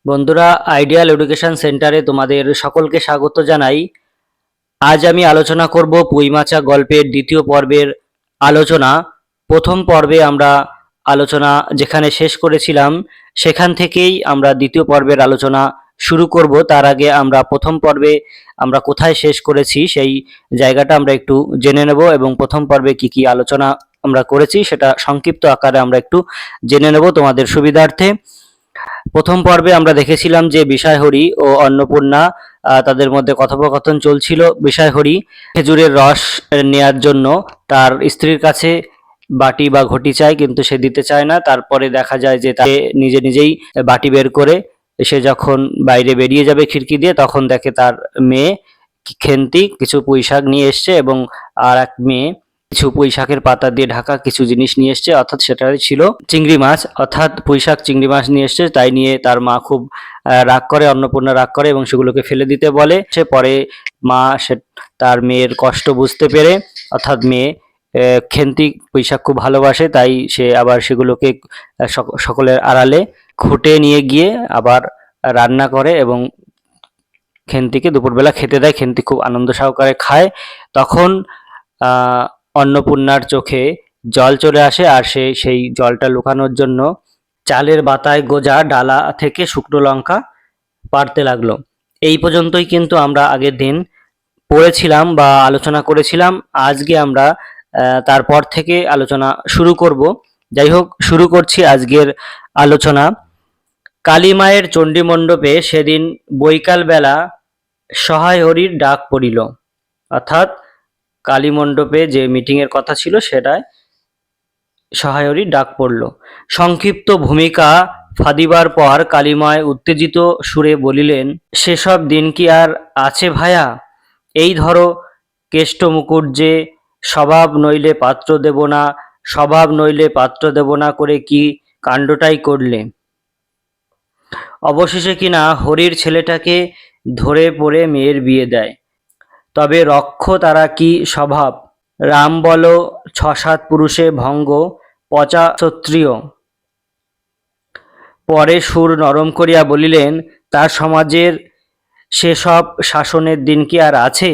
বন্ধুরা, ideal education সেন্টারে তোমাদের সকলকে স্বাগত জানাই। আজ আমি আলোচনা করব পুঁইমাচা গল্পের দ্বিতীয় পর্বের আলোচনা। প্রথম পর্বে আমরা আলোচনা যেখানে শেষ করেছিলাম সেখান থেকেই আমরা দ্বিতীয় পর্বের আলোচনা শুরু করব। তার আগে আমরা প্রথম পর্বে আমরা কোথায় শেষ করেছি সেই জায়গাটা আমরা একটু জেনে নেব এবং প্রথম পর্বে কি কি আলোচনা আমরা করেছি সেটা সংক্ষিপ্ত আকারে আমরা একটু জেনে নেব তোমাদের সুবিধার্থে। প্রথম পর্বে আমরা দেখেছিলাম যে বিষয়হরি ও অন্নপূর্ণা তাদের মধ্যে কথোপকথন চলছিল। বিষয়হরি খেজুরের রস নেয়ার জন্য তার স্ত্রীর কাছে বাটি বা ঘটি চায়, কিন্তু সে দিতে চায় না। তারপরে দেখা যায় যে সে নিজে নিজেই বাটি বের করে সে যখন বাইরে বেরিয়ে যাবে খিড়কি দিয়ে, তখন দেখে তার মেয়ে খেন্তি কিছু পুঁইশাক নিয়ে এসছে এবং আর এক মেয়ে কিছু পুঁইশাকের পাতা দিয়ে ঢাকা কিছু জিনিস নিয়ে এসছে, অর্থাৎ সেটাই ছিল চিংড়ি মাছ, অর্থাৎ পুঁইশাক চিংড়ি মাছ নিয়ে এসছে। তাই নিয়ে তার মা খুব রাগ করে, অন্নপূর্ণা রাগ করে এবং সেগুলোকে ফেলে দিতে বলে। সে পরে মা সে তার মেয়ের কষ্ট বুঝতে পেরে, অর্থাৎ মেয়ে খেন্তি পুঁইশাক খুব ভালোবাসে, তাই সে আবার সেগুলোকে সকলের আড়ালে খুঁটে নিয়ে গিয়ে আবার রান্না করে এবং খেন্তিকে দুপুরবেলা খেতে দেয়। খেন্তি খুব আনন্দ সহকারে খায়। তখন অন্নপূর্ণার চোখে জল চলে আসে আর সে সেই জলটা লুকানোর জন্য চালের বাতায় গোজা ডালা থেকে শুকনো লঙ্কা পাড়তে লাগলো। এই পর্যন্তই কিন্তু আমরা আগের দিন পড়েছিলাম বা আলোচনা করেছিলাম। আজকে আমরা তারপর থেকে আলোচনা শুরু করব। যাই হোক, শুরু করছি আজকের আলোচনা। কালী মায়ের চণ্ডীমণ্ডপে সেদিন বৈকালবেলা সহায় হরির ডাক পড়িল, অর্থাৎ কালী মণ্ডপে যে মিটিংয়ের কথা ছিল সেটায় সহায় হরির ডাক পড়ল। সংক্ষিপ্ত ভূমিকা ফাঁদিবার পর কালীময় উত্তেজিত সুরে বলিলেন, সেসব দিন কি আর আছে ভায়া? এই ধরো কেষ্ট মুকুট যে স্বভাব নইলে পাত্র দেব না, স্বভাব নইলে পাত্র দেব না করে কি কাণ্ডটাই করলে। অবশেষে কিনা হরির ছেলেটাকে ধরে পড়ে মেয়ের বিয়ে দেয়। তবে রক্ষ তারা কি স্বভাব! রাম বল ৬-৭ পুরুষে ভঙ্গ, পচা ক্ষত্রিয়। পরে সুর নরম করিয়া বলিলেন, তার সমাজের সেসব শাসনের দিন কি আর আছে?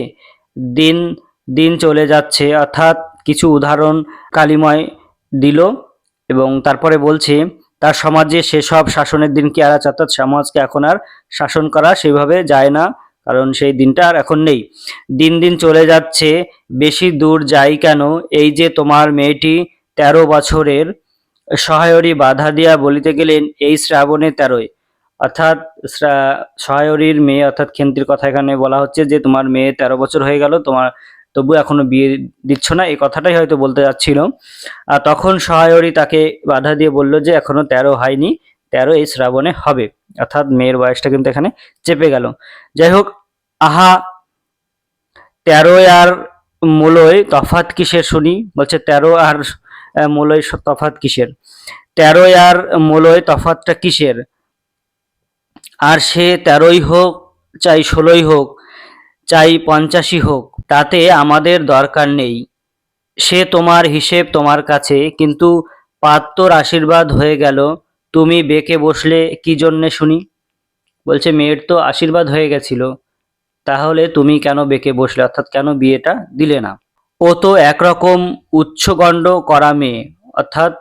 দিন দিন চলে যাচ্ছে, অর্থাৎ কিছু উদাহরণ কালীময় দিল এবং তারপরে বলছে তার সমাজে সেসব শাসনের দিন কি আর আছে, অর্থাৎ সমাজকে এখন আর শাসন করা সেভাবে যায় না, কারণ সেই দিনটা আর এখন নেই। দিন দিন চলে যাচ্ছে, বেশি দূর যাই কেন, এই যে তোমার মেয়েটি ১৩ বছরের। সহায়রী বাধা দিয়া বলিতে গেলেন, এই শ্রাবণে ১৩ই, অর্থাৎ সহায়রীর মেয়ে অর্থাৎ খেন্তির কথা এখানে বলা হচ্ছে যে তোমার মেয়ে ১৩ বছর হয়ে গেল, তোমার তবু এখনো বিয়ে দিচ্ছ না, এই কথাটাই হয়তো বলতে যাচ্ছিল। আর তখন সহায়রী তাকে বাধা দিয়ে বলল যে এখনো ১৩ হয়নি, ১৩ এই শ্রাবণে হবে, অর্থাৎ মেয়ের বয়সটা কিন্তু এখানে চেপে গেল। যাই হোক, আহা ১৩ আর মূলয় তফাৎ কিসের শুনি? বলছে ১৩ আর মূলয় তফাৎ কিসের? ১৩ আর মূলয় তফাৎটা কিসের? আর সে ১৩ই হোক, চাই ১৬ই হোক, চাই ৮৫ই হোক, তাতে আমাদের দরকার নেই। সে তোমার হিসেব তোমার কাছে, কিন্তু পাত্রর আশীর্বাদ হয়ে গেল, তুমি বেঁকে বসলে কি জন্যে শুনি? বলছে মেয়ের তো আশীর্বাদ হয়ে গেছিল, তাহলে তুমি কেন বেঁকে বসলে, অর্থাৎ কেন বিয়েটা দিলে না? ও তো একরকম উচ্চগণ্ড করা মেয়ে, অর্থাৎ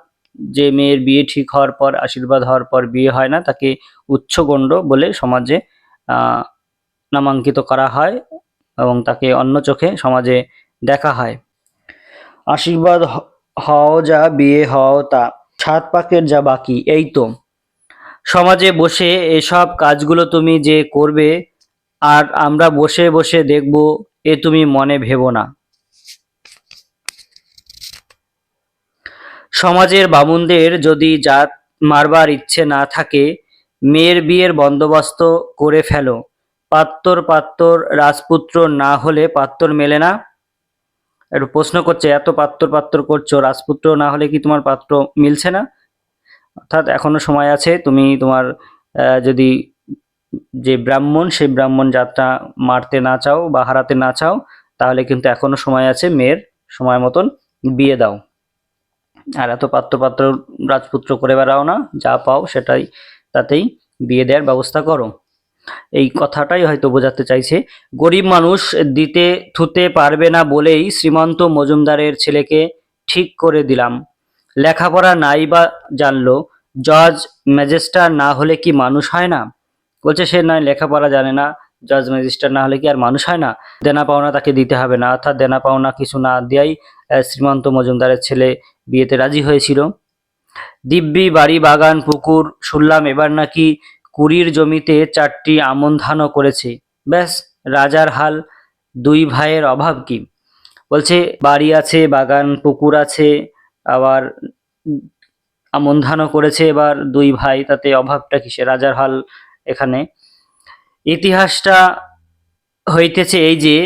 যে মেয়ের বিয়ে ঠিক হওয়ার পর আশীর্বাদ হওয়ার পর বিয়ে হয় না তাকে উচ্চগণ্ড বলে সমাজে নামাঙ্কিত করা হয় এবং তাকে অন্য চোখে সমাজে দেখা হয়। আশীর্বাদ হও যা, বিয়ে হও তা, ৭ পাকের যা বাকি, এই তো। সমাজে বসে এসব কাজগুলো তুমি যে করবে আর আমরা বসে বসে দেখব, এ তুমি মনে ভেবো না। সমাজের বামুনদের যদি জাত মারবার ইচ্ছে না থাকে, মেয়ের বিয়ের বন্দোবস্ত করে ফেলো। পাত্তর রাজপুত্র না হলে পাত্তর মেলে না। একটু প্রশ্ন করছে, এত পাত্তর করছো, রাজপুত্র না হলে কি তোমার পাত্র মিলছে না? অর্থাৎ এখনো সময় আছে, তুমি তোমার যদি যে ব্রাহ্মণ সেই ব্রাহ্মণ জাতটা মারতে না চাও বা হারাতে না চাও, তাহলে কিন্তু এখনো সময় আছে, মেয়ের সময় মতন বিয়ে দাও। আর এত পাত্র রাজপুত্র করে বেড়াও না, যা পাও সেটাই তাতেই বিয়ে দেওয়ার ব্যবস্থা করো। এই কথাটাই হয়তো বোঝাতে চাইছে। গরিব মানুষ দিতে থুতে পারবে না বলেই শ্রীমন্ত মজুমদারের ছেলেকে ঠিক করে দিলাম। লেখাপড়া নাই বা জানলো, জজ ম্যাজিস্ট্রার না হলে কি মানুষ হয় না? বলছে সে নয় লেখাপড়া জানে না, জজ ম্যাজিস্ট্রার না হলে কি আর মানুষ হয় না? দেনা পাওনা তাকে দিতে হবে না, অর্থাৎ দেনা পাওনা কিছু না দিয়াই শ্রীমন্ত মজুমদারের ছেলে বিয়েতে রাজি হয়েছিল। দিব্যি বাড়ি বাগান পুকুর, শুনলাম এবার নাকি কুড়ির জমিতে 4টি আমন ধানও করেছে। ব্যাস রাজার হাল। দুই ভাইয়ের অভাব কি? বলছে বাড়ি আছে, বাগান পুকুর আছে, আবার আমন ধানও করেছে, এবার দুই ভাই, তাতে অভাবটা কিসে? রাজার হাল এখানে। ইতিহাসটা হইতেছে এই যে,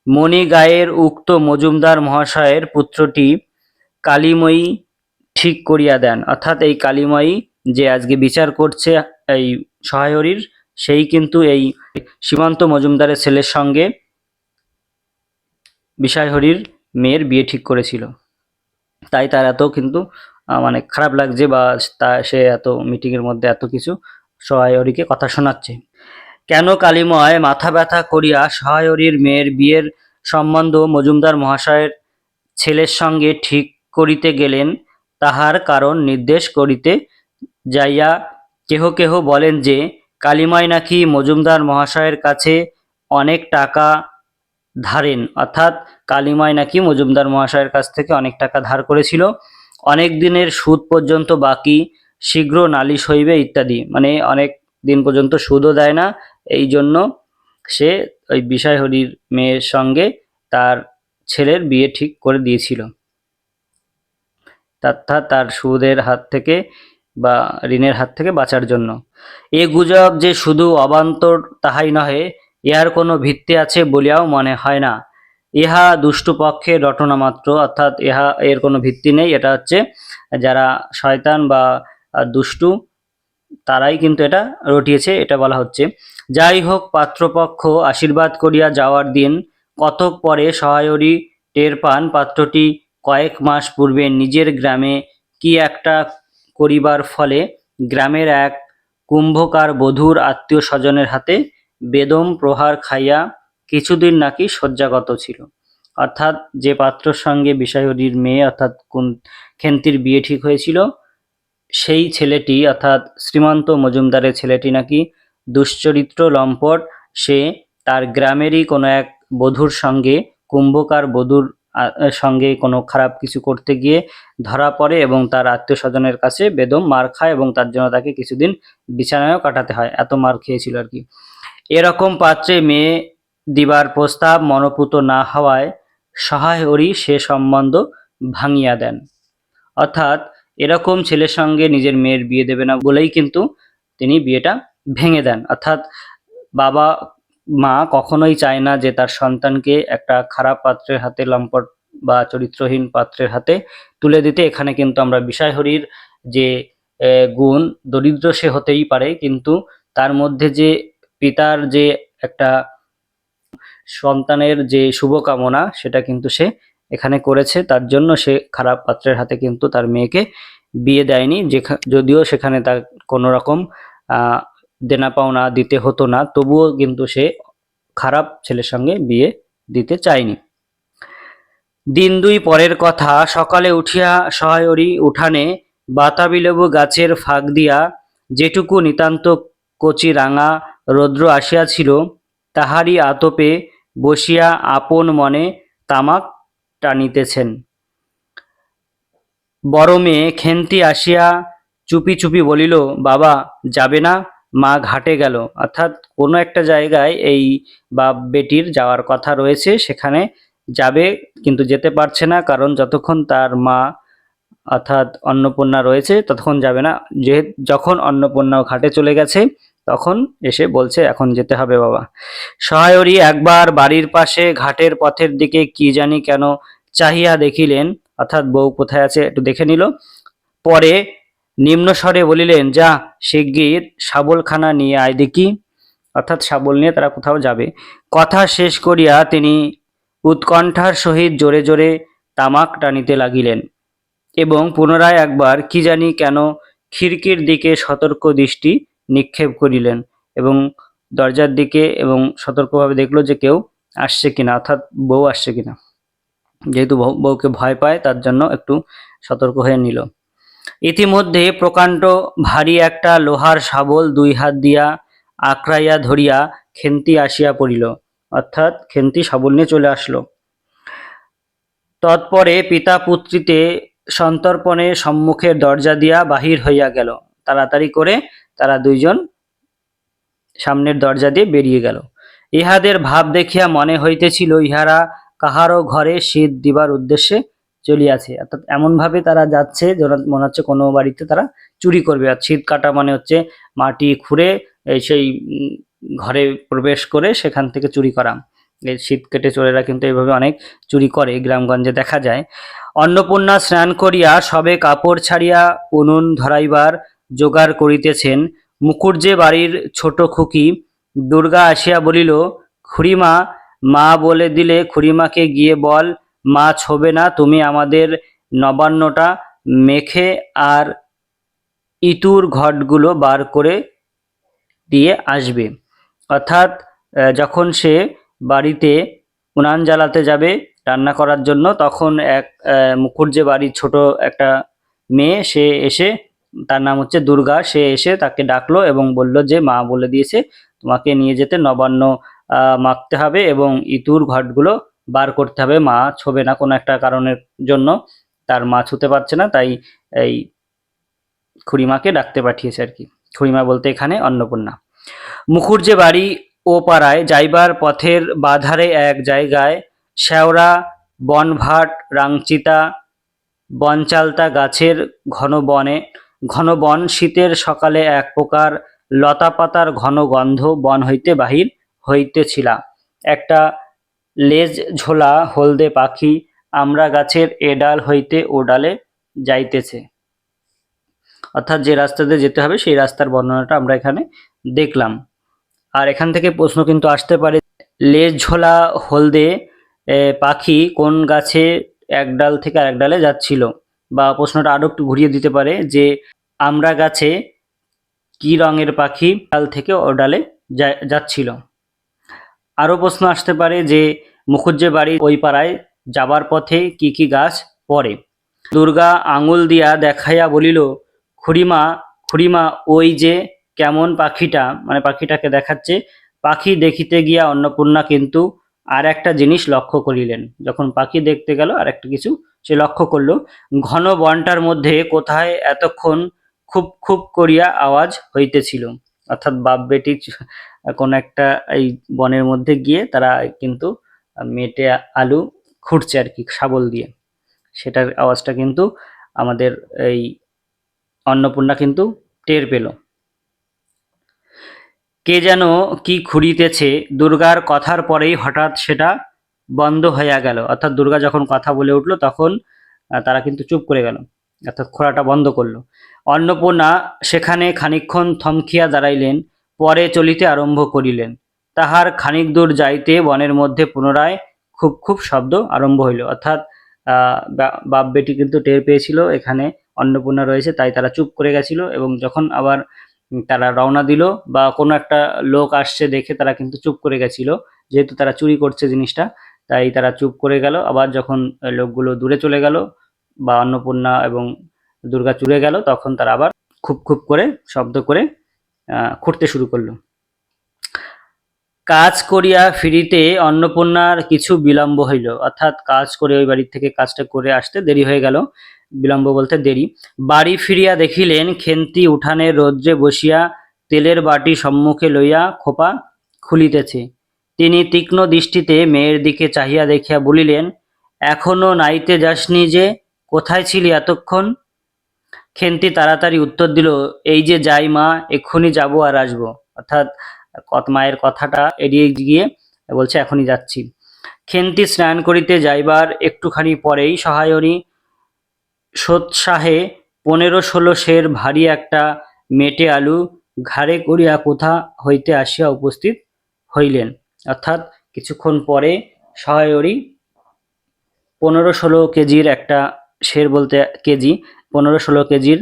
মণিগায়ের উক্ত মজুমদার মহাশয়ের পুত্রটি কালীময়ী ঠিক করিয়া দেন, অর্থাৎ এই কালীময়ী যে আজকে বিচার করছে এই সহায়রীর, সেই কিন্তু এই সীমান্ত মজুমদারের ছেলের সঙ্গে বিষয়হরির মেয়ের বিয়ে ঠিক করেছিল। তাই তার এত কিন্তু মানে খারাপ লাগছে, বা সে এত মিটিংয়ের মধ্যে এত কিছু সহায়রীকে কথা শোনাচ্ছে। কেন কালীময় মাথা ব্যথা করিয়া সহায়রীর মেয়ের বিয়ের সম্বন্ধ মজুমদার মহাশয়ের ছেলের সঙ্গে ঠিক করিতে গেলেন, তাহার কারণ নির্দেশ করিতে যাইয়া কেহ কেহ বলেন যে কালীময় নাকি মজুমদার মহাশয়ের কাছে অনেক টাকা ধারেন, অর্থাৎ কালীময় নাকি মজুমদার মহাশয়ের কাছ থেকে অনেক টাকা ধার করেছিল, অনেক দিনের সুদ পর্যন্ত বাকি, শীঘ্র নালিশ হইবে ইত্যাদি। মানে অনেক দিন পর্যন্ত সুদও দেয় না, এই জন্য সে ওই বিষয়হরির মেয়ের সঙ্গে তার ছেলের বিয়ে ঠিক করে দিয়েছিল, অর্থাৎ তার সুদের হাত থেকে বা ঋণের হাত থেকে বাঁচার জন্য। এ গুজব যে শুধু অবান্তর তাহাই নহে, ইহার কোনো ভিত্তি আছে বলিয়াও মনে হয় না। ইহা দুষ্টু পক্ষের রটনা মাত্র, অর্থাৎ এর কোনো ভিত্তি নেই। এটা হচ্ছে যারা শয়তান বা দুষ্টু, তারাই কিন্তু এটা রটিয়েছে, এটা বলা হচ্ছে। যাই হোক, পাত্রপক্ষ আশীর্বাদ করিয়া যাওয়ার দিন কতক পরে সহায়রী টের পান পাত্রটি কয়েক মাস পূর্বে নিজের গ্রামে কি একটা করিবার ফলে গ্রামের এক কুম্ভকার বধূর আত্মীয় স্বজনের হাতে বেদম প্রহার খাইয়া কিছুদিন নাকি শয্যাগত ছিল। অর্থাৎ যে পাত্রর সঙ্গে বিষয়হরির মেয়ে অর্থাৎ খেন্তির বিয়ে ঠিক হয়েছিল, সেই ছেলেটি অর্থাৎ শ্রীমন্ত মজুমদারের ছেলেটি নাকি দুশ্চরিত্র, লম্পট। সে তার গ্রামেরই কোনো এক বধূর সঙ্গে, কুম্ভকার বধূর সঙ্গে কোনো খারাপ কিছু করতে গিয়ে ধরা পড়ে এবং তার আত্মীয় স্বজনের কাছে বেদম মার খায়, এবং তার জন্য তাকে কিছুদিন বিছানায়ও কাটাতে হয়, এত মার খেয়েছিল আর কি। এরকম পাত্রে মেয়ে দিবার প্রস্তাব মনপুত না হওয়ায় সহায়রী সে সম্বন্ধ ভাঙিয়া দেন। অর্থাৎ এরকম ছেলের সঙ্গে নিজের মেয়ের বিয়ে দেবে না বলেই কিন্তু তিনি বিয়েটা ভেঙে দেন। অর্থাৎ বাবা মা কখনোই চায় না যে তার সন্তানকে একটা খারাপ পাত্রের হাতে, লম্পট বা চরিত্রহীন পাত্রের হাতে তুলে দিতে। এখানে কিন্তু আমরা বিষয়হরির যে গুণ, দরিদ্র সে হতেই পারে, কিন্তু তার মধ্যে যে পিতার যে একটা সন্তানের যে শুভকামনা, সেটা কিন্তু সে এখানে করেছে। তার জন্য সে খারাপ পাত্রের হাতে কিন্তু তার মেয়েকে বিয়ে দেয়নি, যদিও সেখানে তার কোনো রকম দেনা পাওনা দিতে হতো না, তবুও কিন্তু সে খারাপ ছেলের সঙ্গে বিয়ে দিতে চায়নি। দিন দুই পরের কথা, সকালে উঠিয়া সহায়রী উঠানে বাতাবি লেবু গাছের ফাঁক দিয়া যেটুকু নিতান্ত কচি রাঙা রৌদ্র আসিয়াছিল, তাহারই আতপে বসিয়া আপন মনে তামাক টানিতেছেন। বড় মেয়ে খেন্তি আসিয়া চুপি চুপি বলিল, বাবা যাবে না? মা ঘাটে গেল। অর্থাৎ কোনো একটা জায়গায় এই বাপ বেটির যাওয়ার কথা রয়েছে, সেখানে যাবে কিন্তু যেতে পারছে না, কারণ যতক্ষণ তার মা অর্থাৎ অন্নপূর্ণা রয়েছে ততক্ষণ যাবে না। যখন অন্নপূর্ণাও ঘাটে চলে গেছে, তখন এসে বলছে এখন যেতে হবে বাবা। সহায়রী একবার বাড়ির পাশে ঘাটের পথের দিকে কি জানি কেন চাহিয়া দেখিলেন, অর্থাৎ বউ কোথায় আছে একটু দেখে নিল। পরে নিম্নস্বরে বলিলেন, যা শিগগির শাবলখানা নিয়ে আয় দেখি। অর্থাৎ শাবল নিয়ে তারা কোথাও যাবে। কথা শেষ করিয়া তিনি উৎকণ্ঠার সহিত জোরে জোরে তামাক টানিতে লাগিলেন এবং পুনরায় একবার কি জানি কেন খিড়কির দিকে সতর্ক দৃষ্টি নিক্ষেপ করিলেন এবং দরজার দিকে এবং সতর্কভাবে দেখলো যে কেউ আসছে কিনা, অর্থাৎ বউ আসছে কিনা। যেহেতু বউকে ভয় পায় তার জন্য একটু সতর্ক হয়ে নিল। ইতিমধ্যে প্রকাণ্ড ভারী একটা লোহার শাবল 2 হাত দিয়া আঁকড়াইয়া ধরিয়া খেন্তি আসিয়া পড়িল, অর্থাৎ খেন্তি শাবল নিয়ে চলে আসলো। তৎপরে পিতা পুত্রীতে সন্তর্পণে সম্মুখের দরজা দিয়া বাহির হইয়া গেল। তাড়াতাড়ি করে তারা দুইজন সামনের দরজা দিয়ে বেরিয়ে গেল। ইহাদের ভাব দেখিয়া মনে হইতেছিল ইহারা কাহারও ঘরে শীত দিবার উদ্দেশ্যে চলিয়াছে, অর্থাৎ এমনভাবে তারা যাচ্ছে যেন মনে হচ্ছে কোনো বাড়িতে তারা চুরি করবে। আর শীত কাটা মানে হচ্ছে মাটি খুঁড়ে সেই ঘরে প্রবেশ করে সেখান থেকে চুরি করা। এই শীত কেটে চোরেরা কিন্তু এইভাবে অনেক চুরি করে, গ্রামগঞ্জে দেখা যায়। অন্নপূর্ণা স্নান করিয়া সবে কাপড় ছাড়িয়া উনুন ধরাইবার জোগাড় করিতেছেন। মুখুজ্জে বাড়ির ছোট খুকি দুর্গা আসিয়া বলিল, খুড়িমা, মা বলে দিলে খুড়িমাকে গিয়ে বল মাছ হবে না, তুমি আমাদের নবান্নটা মেখে আর ইতুর ঘটগুলো বার করে দিয়ে আসবে। অর্থাৎ যখন সে বাড়িতে উনান জ্বালাতে যাবে রান্না করার জন্য, তখন এক মুখুজ্জে বাড়ির ছোট একটা মেয়ে সে এসে, তার নাম হচ্ছে দুর্গা, সে এসে তাকে ডাকলো এবং বলল যে মা বলে দিয়েছে তোমাকে নিয়ে যেতে নবান্ন মাখতে হবে এবং ইতুর ঘটগুলো বার করতে হবে। মা ছবে না কোনো একটা কারণের জন্য, তার মা ছুতে পারছে না, তাই এই খুড়িমাকে ডাকতে পাঠিয়েছে আর কি। খুড়িমা বলতে এখানে অন্নপূর্ণা। মুখুজ্জে বাড়ি ও পাড়ায় যাইবার পথের বাধারে এক জায়গায় শ্যাওড়া বনভাট রাংচিতা বনচালতা গাছের ঘন বন, শীতের সকালে এক প্রকার লতা পাতার ঘন গন্ধ বন হইতে বাহির হইতেছিলা। একটা লেজ ঝোলা হলদে পাখি আমড়া গাছের এ ডাল হইতে ও ডালে যাইতেছে। অর্থাৎ যে রাস্তা দিয়ে যেতে হবে সেই রাস্তার বর্ণনাটা আমরা এখানে দেখলাম। আর এখান থেকে প্রশ্ন কিন্তু আসতে পারে, লেজ ঝোলা হলদে পাখি কোন গাছে এক ডাল থেকে আরেক ডালে যাচ্ছিল, বা প্রশ্নটা আরও একটু ঘুরিয়ে দিতে পারে যে আমড়া গাছে কি রঙের পাখি ডাল থেকে ও ডালে যাচ্ছিল। আরও প্রশ্ন আসতে পারে যে মুখুজ্জে বাড়ি ওই পাড়ায় যাবার পথে কি কি গাছ পড়ে। দুর্গা আঙুল দিয়া দেখাইয়া বলিল, খুড়িমা, খুড়িমা, ওই যে কেমন পাখিটা, মানে পাখিটাকে দেখাচ্ছে। পাখি দেখিতে গিয়া অন্নপূর্ণা কিন্তু আর একটা জিনিস লক্ষ্য করিলেন। যখন পাখি দেখতে গেল আর একটা কিছু সে লক্ষ্য করলো, ঘন বনটার মধ্যে কোথায় এতক্ষণ খুব খুব করিয়া আওয়াজ হইতেছিল। অর্থাৎ বাপ বেটি কোনো একটা এই বনের মধ্যে গিয়ে তারা কিন্তু মেটে আলু খুঁড়ছে আর কি শাবল দিয়ে, সেটার আওয়াজটা কিন্তু আমাদের এই অন্নপূর্ণা কিন্তু টের পেল। কে যেন কি খুঁড়িতেছে, দুর্গার কথার পরেই হঠাৎ সেটা বন্ধ হইয়া গেল। অর্থাৎ দুর্গা যখন কথা বলে উঠলো তখন তারা কিন্তু চুপ করে গেল, অর্থাৎ খোঁড়াটা বন্ধ করলো। অন্নপূর্ণা সেখানে খানিকক্ষণ থমকিয়া দাঁড়াইলেন, পরে চলিতে আরম্ভ করিলেন। তাহার খানিক দূর যাইতে বনের মধ্যে পুনরায় খুব খুব শব্দ আরম্ভ হইল। অর্থাৎ বাপ বেটি কিন্তু টের পেয়েছিল এখানে অন্নপূর্ণা রয়েছে, তাই তারা চুপ করে গেছিল, এবং যখন আবার তারা রওনা দিল বা কোনো একটা লোক আসছে দেখে তারা কিন্তু চুপ করে গেছিল, যেহেতু তারা চুরি করছে জিনিসটা, তাই তারা চুপ করে গেল। আবার যখন লোকগুলো দূরে চলে গেল বা অন্নপূর্ণা এবং দুর্গা চলে গেল, তখন তারা আবার খুব খুব করে শব্দ করে খুঁড়তে শুরু করলো। কাজ করিয়া ফিরিতে অন্নপূর্ণার কিছু বিলম্ব হইল, অর্থাৎ কাজ করে ওই বাড়ি থেকে কাজটা করে আসতে দেরি হয়ে গেল। বিলম্ব বলতে দেরি। বাড়ি ফিরিয়া দেখিলেন খেন্তি উঠানে রৌদ্রে বসিয়া তেলের বাটি সম্মুখে লইয়া খোপা খুলিতেছে। তিনি তীক্ষ্ণ দৃষ্টিতে মেয়ের দিকে চাহিয়া দেখিয়া বলিলেন, এখনো নাইতে যাসনি যে, কোথায় ছিলি এতক্ষণ? খেন্তি তাড়াতাড়ি উত্তর দিল, এই যে যাই মা, এক্ষুনি যাবো আর আসবো। অর্থাৎ মায়ের কথাটা এড়িয়ে গিয়ে বলছে এখনই যাচ্ছি। খেন্তি স্নান করিতে যাইবার একটুখানি পরেই সহায়নী সোৎসাহে 15-16 সের ভারী একটা মেটে আলু ঘাড়ে করিয়া কোথা হইতে আসিয়া উপস্থিত হইলেন। অর্থাৎ কিছুক্ষণ পরে সহায়রী 15-16 কেজির একটা সের বলতে কেজি, 15-16 কেজির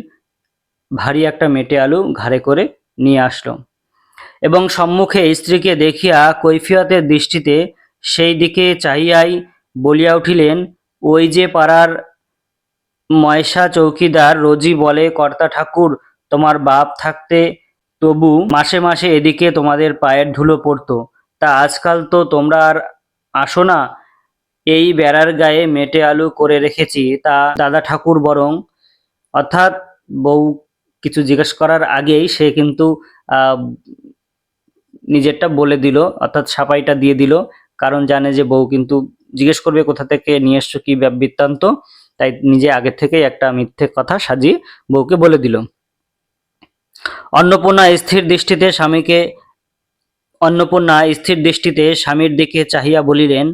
ভারী একটা মেটে আলু ঘাড়ে করে নিয়ে আসলো এবং সম্মুখে স্ত্রীকে দেখিয়া কৈফিয়তের দৃষ্টিতে সেই দিকে চাহিয়াই বলিয়া উঠিলেন, ওই যে পাড়ার ময়সা চৌকিদার রোজই বলে, কর্তা ঠাকুর, তোমার বাপ থাকতে তবু মাসে মাসে এদিকে তোমাদের পায়ের ধুলো পড়তো, তা আজকাল তো তোমরা আর আসো না। এই বেড়ার গায়ে মেটে আলু করে রেখেছি, তা দাদা ঠাকুর বরং, অর্থাৎ বউ কিছু জিজ্ঞেস করার আগেই সে কিন্তু আহ, নিজেরটা বলে দিল, অর্থাৎ সাপাইটা দিয়ে দিল, কারণ জানে যে বউ কিন্তু জিজ্ঞেস করবে কোথা থেকে নিয়ে এসছো, কি বৃত্তান্ত, তাই নিজে আগে থেকেই একটা মিথ্যে কথা সাজিয়ে বউকে বলে দিল। অন্নপূর্ণা স্থির দৃষ্টিতে স্বামীকে অন্নপূর্ণা স্থির দৃষ্টিতে স্বামীর দিকে চাহিয়া বলিলেন,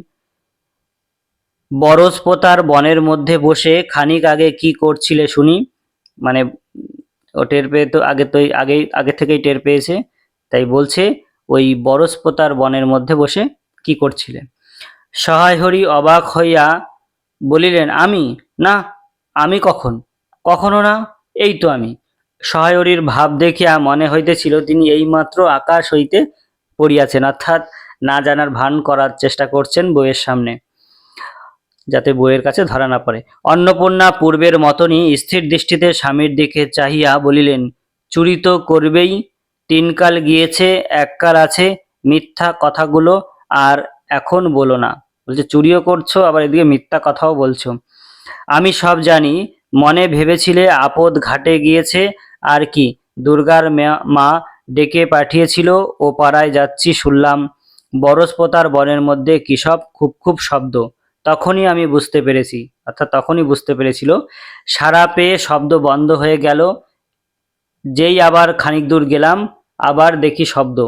বরজপোতার বনের মধ্যে বসে খানিক আগে কি করছিলে শুনি? মানে ও টের পেয়ে তো আগে থেকেই টের পেয়েছে, তাই বলছে ওই বরজপোতার বনের মধ্যে বসে কি করছিলে? সহায় হরি অবাক হইয়া বলিলেন, আমি? না, আমি কখন? কখনো না, এই তো আমি। সহায় হরির ভাব দেখিয়া মনে হইতেছিল তিনি এইমাত্র আকাশ হইতে পড়িয়াছেন, অর্থাৎ না জানার ভান করার চেষ্টা করছেন বইয়ের সামনে, যাতে বইয়ের কাছে ধরা না পড়ে। অন্নপূর্ণা পূর্বের মতনই স্থির দৃষ্টিতে স্বামীর দিকে চাহিয়া বলিলেন, চুরি তো করবেই, তিনকাল গিয়েছে, এককাল আছে, মিথ্যা কথাগুলো আর এখন বলো না। বলছে চুরিও করছো, আবার এদিকে মিথ্যা কথাও বলছো। আমি সব জানি, মনে ভেবেছিলে আপদ ঘাটে গিয়েছে, আর কি, দুর্গার মা ডেকে পাঠিয়েছিল, ও পাড়ায় যাচ্ছি শুনলাম, বরজপোতার বনের মধ্যে কি সব খুব খুব শব্দ। তখনই আমি বুঝতে পেরেছি, অর্থাৎ তখনই বুঝতে পেরেছিল, সাড়া পেয়ে শব্দ বন্ধ হয়ে গেল, যেই আবার খানিক দূর গেলাম, আবার দেখি শব্দ।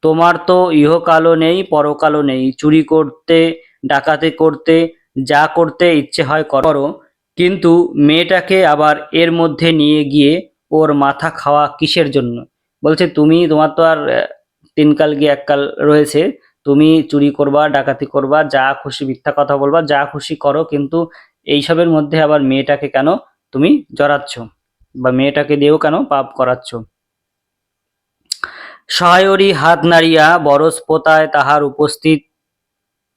তোমার তো ইহকালও নেই, পরকালও নেই, চুরি করতে, ডাকাতি করতে, যা করতে ইচ্ছে হয় করো, কিন্তু মেয়েটাকে আবার এর মধ্যে নিয়ে গিয়ে ওর মাথা খাওয়া কিসের জন্য? বলছে তোমার তো আর তিন কাল গিয়ে এককাল রয়েছে, তুমি চুরি করবা, ডাকাতি করবা, যা খুশি মিথ্যা কথা বলবা, যা খুশি করো, কিন্তু এইসবের মধ্যে আবার মেয়েটাকে কেন তুমি জড়াচ্ছ, বা মেয়েটাকে দিয়েও কেন পাপ করাচ্ছ? সহায়রী হাত নাড়িয়া বরজপোতায় তাহার উপস্থিত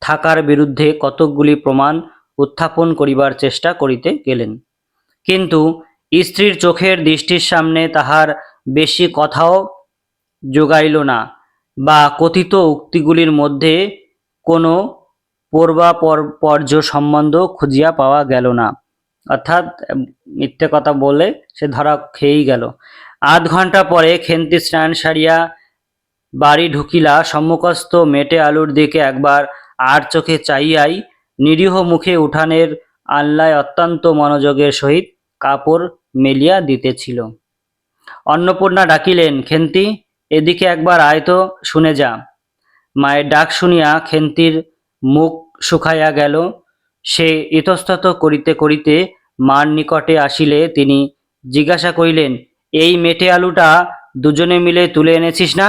থাকার বিরুদ্ধে কতকগুলি প্রমাণ উত্থাপন করিবার চেষ্টা করিতে গেলেন, কিন্তু স্ত্রীর চোখের দৃষ্টির সামনে তাহার বেশি কথাও যোগাইল না, বা কথিত উক্তিগুলির মধ্যে কোনো পূর্বাপর্য সম্বন্ধ খুঁজিয়া পাওয়া গেল না, অর্থাৎ মিথ্যে কথা বলে সে ধরা খেয়েই গেল। আধ ঘন্টা পরে খেন্তি স্নান সারিয়া বাড়ি ঢুকিলা, সম্মুখস্থ মেটে আলুর দিকে একবার আর চোখে চাহিয়াই নিরীহ মুখে উঠানের আনলায় অত্যন্ত মনোযোগের সহিত কাপড় মেলিয়া দিতেছিল। অন্নপূর্ণা ডাকিলেন, খেন্তি, এদিকে একবার আয় তো, শুনে যা। মায়ের ডাক শুনিয়া খেন্তির মুখ শুকাইয়া গেল। সে ইতস্তত করিতে করিতে মার নিকটে আসিলে তিনি জিজ্ঞাসা করিলেন, এই মেটে আলুটা দুজনে মিলে তুলে এনেছিস না?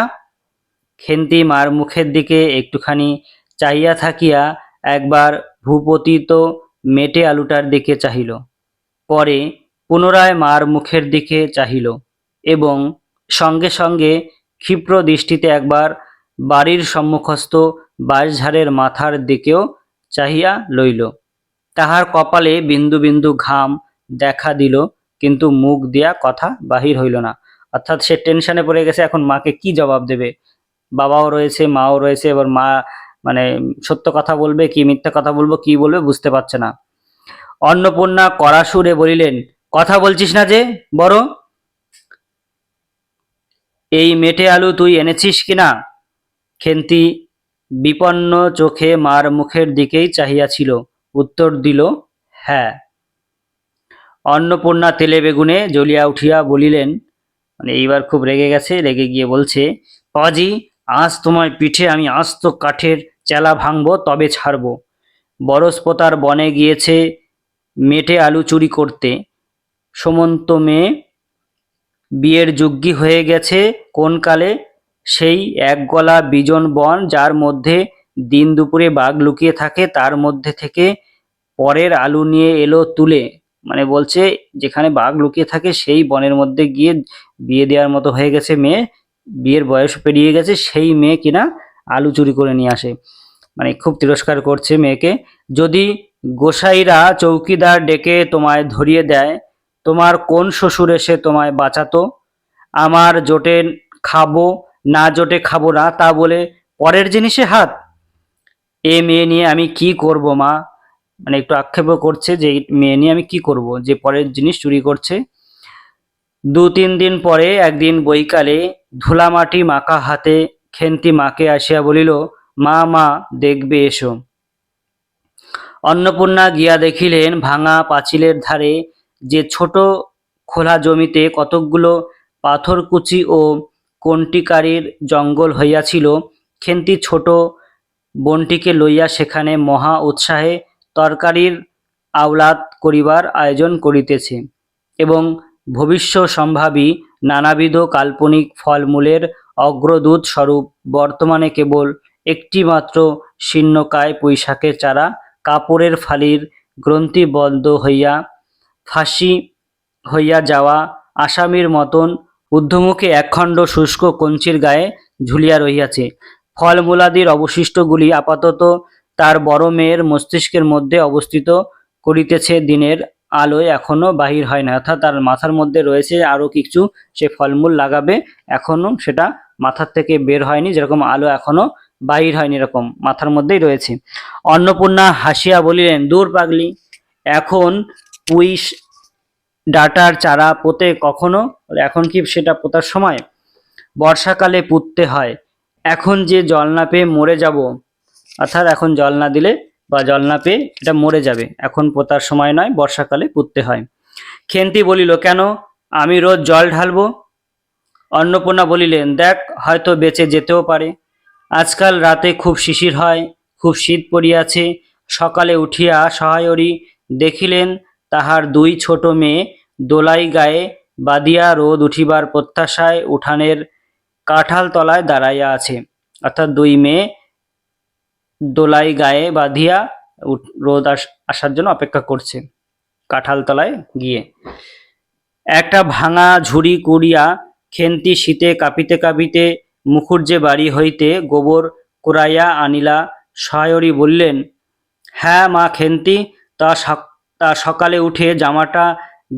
খেন্তি মার মুখের দিকে একটুখানি চাহিয়া থাকিয়া একবার ভূপতিত মেটে আলুটার দিকে চাহিল, পরে পুনরায় মার মুখের দিকে চাহিল এবং সঙ্গে সঙ্গে ক্ষিপ্র দৃষ্টিতে একবার বাড়ির সম্মুখস্থ বাঁশঝাড়ের মাথার দিকেও চাহিয়া লইল। তাহার কপালে বিন্দু বিন্দু ঘাম দেখা দিল, কিন্তু মুখ দিয়া কথা বাহির হইল না, অর্থাৎ সে টেনশনে পড়ে গেছে, এখন মাকে কি জবাব দেবে? বাবাও রয়েছে, মাও রয়েছে, এবার মা মানে সত্য কথা বলবে কি মিথ্যা কথা বলবো, কি বলবে বুঝতে পারছে না। অন্নপূর্ণা কড়া সুরে বলিলেন, কথা বলছিস না যে, বড়, এই মেটে আলু তুই এনেছিস কিনা? খেন্তি বিপন্ন চোখে মার মুখের দিকেই চাহিয়াছিল, উত্তর দিল, হ্যাঁ। অন্নপূর্ণা তেলে বেগুনে জ্বলিয়া উঠিয়া বলিলেন, মানে এইবার খুব রেগে গেছে, রেগে গিয়ে বলছে, পাজি, আজ তোমার পিঠে আমি আস্ত কাঠের চেলা ভাঙবো, তবে ছাড়বো। বরজপোতার বনে গিয়েছে মেটে আলু চুরি করতে, সমন্ত মেয়ে বিয়ের যোগ্যী হয়ে গেছে কোন কালে, সেই একগলা বিজন বন যার মধ্যে দিন দুপুরে বাঘ লুকিয়ে থাকে, তার মধ্যে থেকে পরের আলু নিয়ে এলো তুলে, মানে বলছে যেখানে বাঘ লুকিয়ে থাকে সেই বনের মধ্যে গিয়ে বিয়ে দেওয়ার মতো হয়ে গেছে মেয়ে, বিয়ের বয়স পেরিয়ে গেছে সেই মেয়ে কিনা আলু চুরি করে নিয়ে আসে, মানে খুব তিরস্কার করছে মেয়েকে। যদি গোসাইরা চৌকিদার ডেকে তোমায় ধরিয়ে দেয়, তোমার কোন শ্বশুর এসে তোমায় বাঁচাতো? আমার জোটে খাবো, না জোটে খাবো না, তা বলে পরের জিনিসে হাত। এ মেয়ে নিয়ে আমি কি করব মা? মানে একটু আক্ষেপও করছে যে এই মেয়ে নিয়ে আমি কি করব, যে পরের জিনিস চুরি করছে। 2-3 দিন পরে একদিন বৈকালে ধুলামাটি মাখা হাতে খেন্তি মাকে আসিয়া বলিল, মা মা দেখবে এসো। অন্নপূর্ণা গিয়া দেখিলেন ভাঙা পাঁচিলের ধারে যে ছোট খোলা জমিতে কতকগুলো পাথরকুচি ও কণ্টিকারির জঙ্গল হইয়াছিল। খেন্তি ছোট বোনটিকে লইয়া সেখানে মহা উৎসাহে তরকারির আওলাদ করিবার আয়োজন করিতেছে এবং ভবিষ্যসম্ভাবী নানাবিধ কাল্পনিক ফলমূলের অগ্রদূত স্বরূপ বর্তমানে কেবল একটিমাত্র শীর্ণকায় পুঁইশাকের চারা কাপড়ের ফালির গ্রন্থিবদ্ধ হইয়া ফাঁসি হইয়া যাওয়া আসামির মতন ঊর্ধ্বমুখে একখণ্ড শুষ্ক কঞ্চির গায়ে ঝুলিয়া রহিয়াছে। ফলমূলাদির অবশিষ্টগুলি আপাতত তার বড় মেয়ের মস্তিষ্কের মধ্যে অবস্থিত করিতেছে, দিনের আলোয় এখনো বাহির হয় না। অর্থাৎ তার মাথার মধ্যে রয়েছে আরও কিছু সে ফলমূল লাগাবে, এখনো সেটা মাথার থেকে বের হয়নি, যেরকম আলো এখনো বাহির হয়নি এরকম মাথার মধ্যেই রয়েছে। অন্নপূর্ণা হাসিয়া বলিলেন, দূর পাগলি, এখন পুঁই ডাঁটার চারা পোঁতে কখনো? এখন কি সেটা পোঁতার সময়? বর্ষাকালে পুঁততে হয়। এখন যে জল না পেয়ে মরে যাব, অর্থাৎ এখন জল না দিলে বা জল না পেয়ে এটা মরে যাবে, এখন পোঁতার সময় নয়, বর্ষাকালে পুঁততে হয়। খেন্তি বলিল, কেন, আমি রোজ জল ঢালবো? অন্নপূর্ণা বলিলেন, দেখ, হয়তো বেঁচে যেতেও পারে। আজকাল রাতে খুব শিশির হয়, খুব শীত পড়িয়াছে। সকালে উঠিয়া সহায়রী দেখিলেন তাহার 2 ছোট মেয়ে দোলাই গায়ে বাঁধিয়া রোদ উঠিবার প্রত্যাশায় উঠানের কাঁঠাল তলায় দাঁড়াইয়া আছে। অর্থাৎ 2 মেয়ে দোলাই গায়ে বাঁধিয়া রোদ আসার জন্য অপেক্ষা করছে কাঁঠাল তলায় গিয়ে। একটা ভাঙা ঝুড়ি কুড়িয়া খেন্তি শীতে কাঁপিতে কাঁপিতে মুখুজ্জে বাড়ি হইতে গোবর কুড়াইয়া আনিলা। সহায়রী বললেন, হ্যাঁ মা খেন্তি, তা সকালে উঠে জামাটা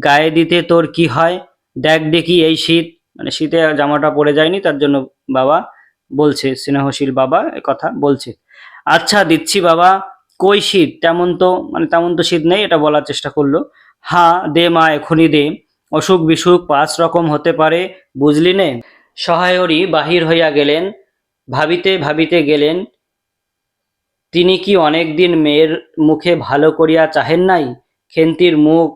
গায়ে দিতে তোর কি হয়? দেখ দেখি এই শীত, মানে শীতে জামাটা পরে যায়নি, তার জন্য বাবা বলছে, স্নেহশীল বাবা কথা বলছে। আচ্ছা দিচ্ছি বাবা, কই শীত, তেমন তো শীত নেই, এটা বলার চেষ্টা করলো। হ্যাঁ দে মা, এখনই দে, অসুখ বিসুখ 5 রকম হতে পারে, বুঝলি নে। সহায়রী বাহির হইয়া গেলেন। ভাবিতে ভাবিতে গেলেন, তিনি কি অনেক দিন মেয়ের মুখে ভালো করিয়া চাহেন নাই? খেন্তির মুখ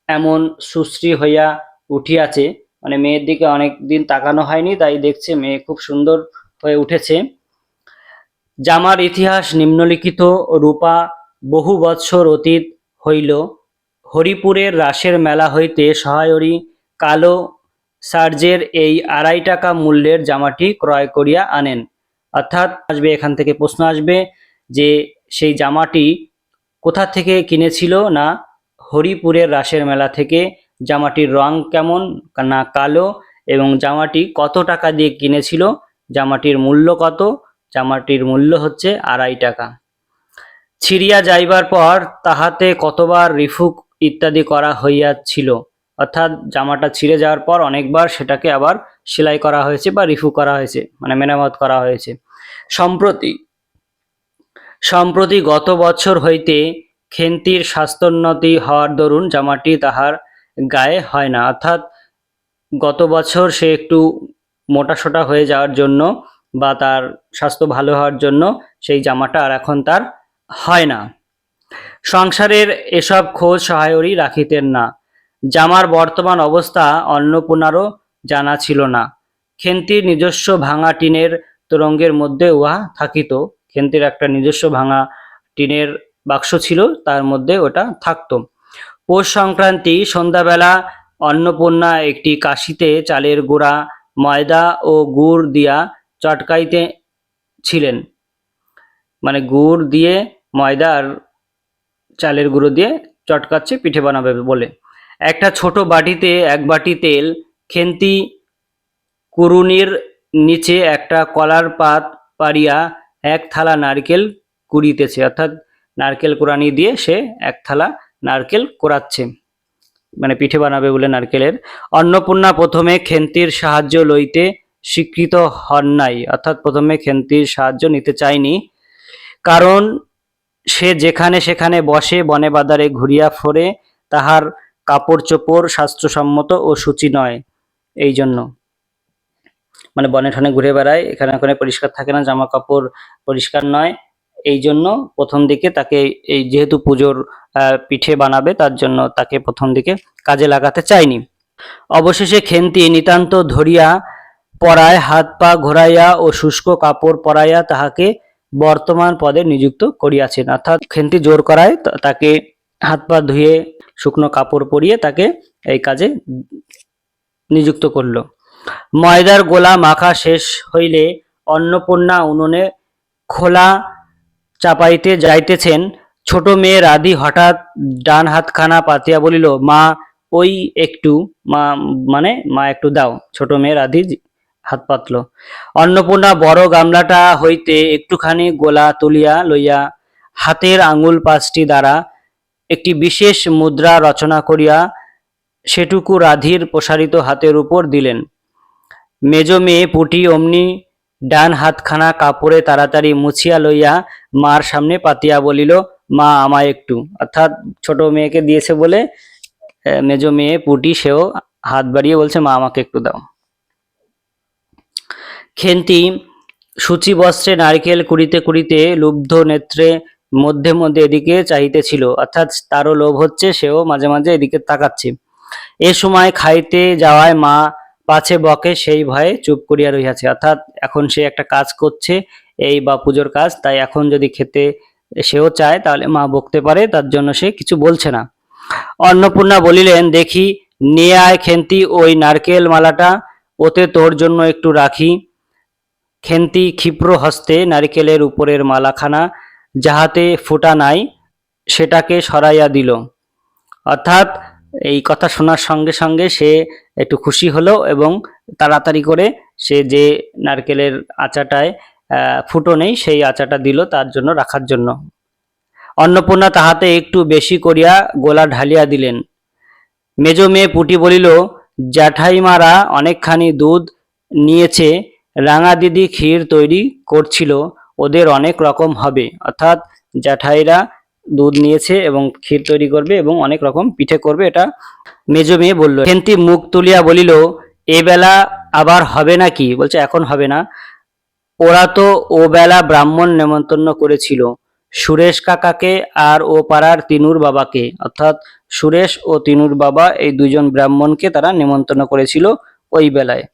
এমন সুশ্রী হইয়া উঠিয়াছে, মানে মেয়ের দিকে অনেক দিন তাকানো হয়নি, তাই দেখছে মেয়ে খুব সুন্দর হয়ে উঠেছে। জামার ইতিহাস নিম্নলিখিত। রূপা বহু বৎসর অতীত হইল। হরিপুরের রাসের মেলা হইতে সহায়রী কালো সার্জের এই 2.5 টাকা মূল্যের জামাটি ক্রয় করিয়া আনেন। অর্থাৎ এখান থেকে প্রশ্ন আসবে যে সেই জামাটি কোথা থেকে কিনেছিল? না, হরিপুরের রাসের মেলা থেকে। জামাটির রং কেমন? না কালো। এবং জামাটি কত টাকা দিয়ে কিনেছিল? জামাটির মূল্য কত? জামাটির মূল্য হচ্ছে 2.5 টাকা। ছিঁড়িয়া যাইবার পর তাহাতে কতবার রিফু ইত্যাদি করা হইয়াছিল, অর্থাৎ জামাটা ছিঁড়ে যাওয়ার পর অনেকবার সেটাকে আবার সেলাই করা হয়েছে বা রিফু করা হয়েছে, মানে মেরামত করা হয়েছে। সম্প্রতি গত বছর হইতে খেন্তির স্বাস্থ্যোন্নতি হওয়ার দরুন জামাটি তাহার গায়ে হয় না। অর্থাৎ গত বছর সে একটু মোটাসোটা হয়ে যাওয়ার জন্য বা তার স্বাস্থ্য ভালো হওয়ার জন্য সেই জামাটা আর এখন তার হয় না। সংসারের এসব খোঁজ সহায়রী রাখিতেন না। জামার বর্তমান অবস্থা অন্নপূর্ণারও জানা ছিল না। খেন্তির নিজস্ব ভাঙা টিনের তোরঙ্গের মধ্যে উহা থাকিত। খেন্তির একটা নিজস্ব ভাঙা টিনের বাক্স ছিল, তার মধ্যে ওটা থাকত। পৌষ সংক্রান্তি সন্ধ্যাবেলা অন্নপূর্ণা একটি কাশিতে চালের গুঁড়া ময়দা ও গুড় দিয়া চটকাইতে ছিলেন, মানে গুড় দিয়ে ময়দা আর চালের গুঁড়ো দিয়ে চটকাচ্ছে, পিঠে বানাবে বলে। একটা ছোট বাটিতে 1 বাটি তেল খেন্তি কুড়ুনির নিচে একটা কলার পাত পাড়িয়া এক থালা নারকেল কুড়িতেছে, অর্থাৎ নারকেল কোড়ানি দিয়ে সে এক থালা নারকেল কোড়াচ্ছে, মানে পিঠে বানাবে বলে নারকেলের। অন্নপূর্ণা প্রথমে খেন্তির সাহায্য লইতে স্বীকৃত হন নাই, অর্থাৎ প্রথমে খেন্তির সাহায্য নিতে চায়নি, কারণ সে যেখানে সেখানে বসে বনে বাদারে ঘুরিয়া ফোরে, তাহার কাপড় চোপড় শাস্ত্রসম্মত ও শুচি নয়, এই জন্য। মানে বনে ঠনে ঘুরে বেড়ায়, এখানে ওখানে পরিষ্কার থাকে না, জামা কাপড় পরিষ্কার নয়, এই জন্য প্রথম দিকে তাকে, এই যেহেতু পুজোর পিঠে বানাবে তার জন্য তাকে প্রথম দিকে কাজে লাগাতে চায়নি। অবশেষে খেন্তি নিতান্ত ধরিয়া পরায় হাত পা ঘোরাইয়া ও শুষ্ক কাপড় পরাইয়া তাহাকে বর্তমান পদে নিযুক্ত করিয়াছেন, অর্থাৎ খেন্তি জোর করায় তাকে হাত পা ধুয়ে শুকনো কাপড় পরিয়ে তাকে এই কাজে নিযুক্ত করল। ময়দার গোলা মাখা শেষ হইলে অন্নপূর্ণা উনুনে খোলা চাপাইতে যাইতেছেন। ছোট মেয়ে রাধি হঠাৎ ডান হাতখানা পাতিয়া বলিল, মা ওই একটু, মা মানে মা একটু দাও। ছোট মেয়ে রাধি হাত পাতল। অন্নপূর্ণা বড় গামলাটা হইতে একটুখানি গোলা তুলিয়া লইয়া হাতের আঙুল পাঁচটি দ্বারা একটি বিশেষ মুদ্রা রচনা করিয়া সেটুকু রাধির প্রসারিত হাতের উপর দিলেন। মেজ মেয়ে পুটি অমনি ডান হাতখানা কাপড়ে তাড়াতাড়ি মুছিয়া লইয়া মার সামনে পাতিয়া বলিল, মা আমায় একটু, অর্থাৎ ছোট মেয়েকে দিয়েছে বলে মেজ মেয়ে পুটি সেও হাত বাড়িয়ে বলছে, মা আমাকে একটু দাও। খেন্তি সূচি বস্ত্রে নারকেল কুড়িতে কুড়িতে লুব্ধ নেত্রে মধ্যে মধ্যে এদিকে চাহিতেছিল, অর্থাৎ তারও লোভ হচ্ছে, সেও মাঝে মাঝে এদিকে তাকাচ্ছে। এ সময় খাইতে যাওয়ায় মা পাছে বকে সেই ভয়ে চুপ করিয়া রহিয়াছে, অর্থাৎ এখন সে একটা কাজ করছে, এই বা পুজোর কাজ, তাই এখন যদি খেতে সেও চায় তাহলে মা বকতে পারে, তার জন্য সে কিছু বলছে না। অন্নপূর্ণা বলিলেন, দেখি নিয়ে আয় খেন্তি ওই নারকেল মালাটা, ওতে তোর জন্য একটু রাখি। খেন্তি ক্ষিপ্র হস্তে নারিকেলের উপরের মালাখানা যাহাতে ফোঁটা নাই সেটাকে সরাইয়া দিল, অর্থাৎ এই কথা শোনার সঙ্গে সঙ্গে সে একটু খুশি হলো এবং তাড়াতাড়ি করে সে যে নারকেলের আচাটায় ফুটো নেই সেই আচাটা দিল তার জন্য, রাখার জন্য। অন্নপূর্ণা তাহাতে একটু বেশি করিয়া গোলা ঢালিয়া দিলেন। মেজ মেয়ে পুটি বলিল, জ্যাঠাইমারা অনেকখানি দুধ নিয়েছে, রাঙা দিদি ক্ষীর তৈরি করছিল, ওদের অনেক রকম হবে, অর্থাৎ জ্যাঠাইরা দুধ নিয়েছে এবং ক্ষীর তৈরি করবে এবং অনেক রকম পিঠে করবে, এটা মেজ মেয়ে বলল। খেন্তি মুখ তুলিয়া বলিল, এ বেলা আবার হবে নাকি? বলছে এখন হবে না, ওরা তো ও বেলা ব্রাহ্মণ নেমন্তন্ন করেছিল, সুরেশ কাকাকে আর ও পাড়ার তিনুর বাবাকে, অর্থাৎ সুরেশ ও তিনুর বাবা এই দুজন ব্রাহ্মণকে তারা নেমন্তন্ন করেছিল ওই বেলায়।